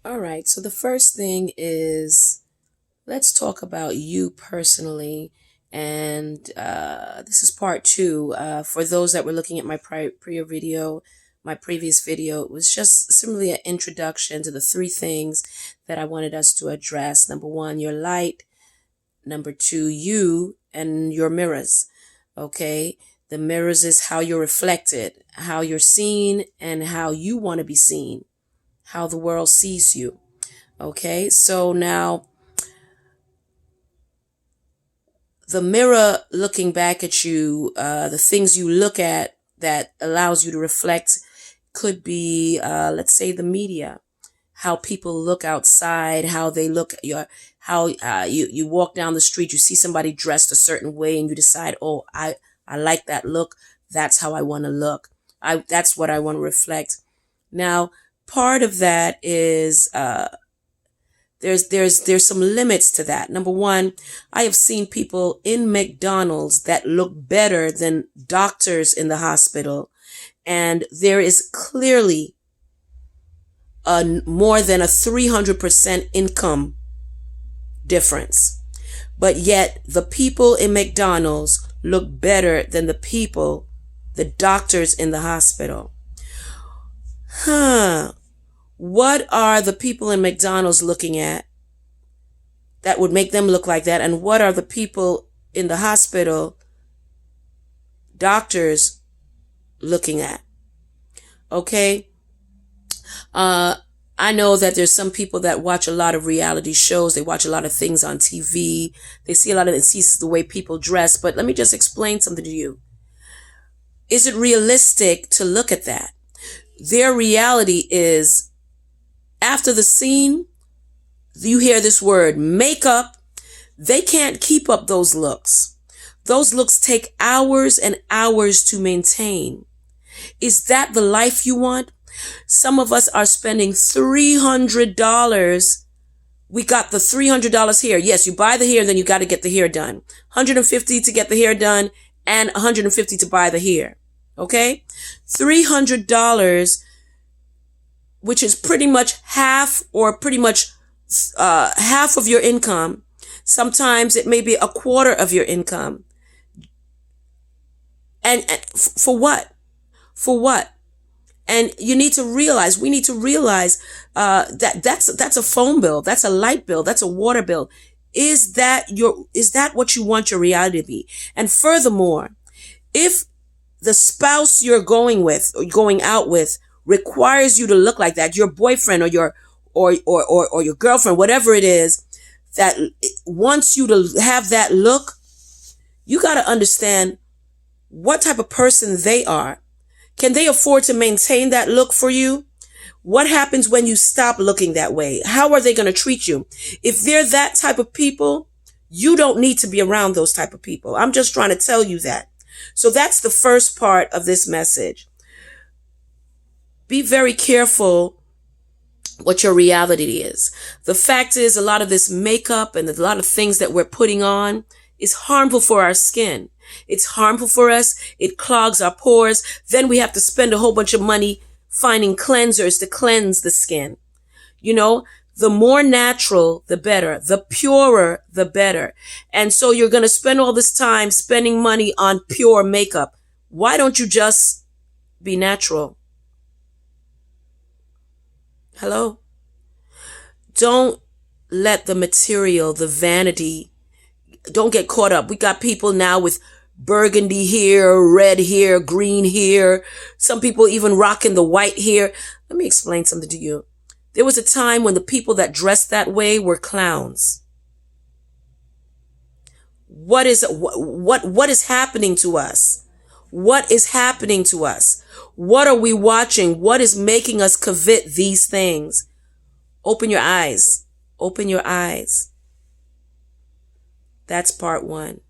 All right, so the first thing is let's talk about you personally. And this is part two. For those that were looking at my my previous video, it was just simply an introduction to the three things that I wanted us to address. Number one, your light. Number two, you and your mirrors. Okay. The mirrors is how you're reflected, how you're seen, and how you want to be seen, how the world sees you. Okay. So now the mirror looking back at you, the things you look at that allows you to reflect could be, let's say, the media, how people look outside, how they look at how you walk down the street, you see somebody dressed a certain way and you decide, oh, I like that look. That's how I want to look. That's what I want to reflect. Now, part of that is, there's some limits to that. Number one, I have seen people in McDonald's that look better than doctors in the hospital. And there is clearly more than a 300% income difference. But yet the people in McDonald's look better than the doctors in the hospital. What are the people in McDonald's looking at that would make them look like that? And what are the people in the hospital, doctors, looking at? Okay. I know that there's some people that watch a lot of reality shows. They watch a lot of things on TV. They see a lot of it, see the way people dress. But let me just explain something to you. Is it realistic to look at that? Their reality is, after the scene, you hear this word, makeup. They can't keep up those looks. Those looks take hours and hours to maintain. Is that the life you want? Some of us are spending $300. We got the $300 here. Yes, you buy the hair, then you got to get the hair done. $150 to get the hair done and $150 to buy the hair. Okay? $300, which is pretty much half or pretty much half of your income. Sometimes it may be a quarter of your income. And for what? For what? And we need to realize, that that's a phone bill. That's a light bill. That's a water bill. Is that what you want your reality to be? And furthermore, if the spouse you're going with or going out with requires you to look like that, your boyfriend or your girlfriend, whatever it is, that wants you to have that look, you got to understand what type of person they are. Can they afford to maintain that look for you? What happens when you stop looking that way? How are they going to treat you? If they're that type of people, you don't need to be around those type of people. I'm just trying to tell you that. So that's the first part of this message. Be very careful what your reality is. The fact is, a lot of this makeup and a lot of things that we're putting on is harmful for our skin. It's harmful for us. It clogs our pores. Then we have to spend a whole bunch of money finding cleansers to cleanse the skin. You know, the more natural, the better. The purer, the better. And so you're going to spend all this time spending money on pure makeup. Why don't you just be natural? Hello? Don't let the material, the vanity, don't get caught up. We got people now with burgundy hair, red hair, green hair. Some people even rocking the white hair. Let me explain something to you. There was a time when the people that dressed that way were clowns. What is happening to us? What is happening to us? What are we watching? What is making us covet these things? Open your eyes. Open your eyes. That's part one.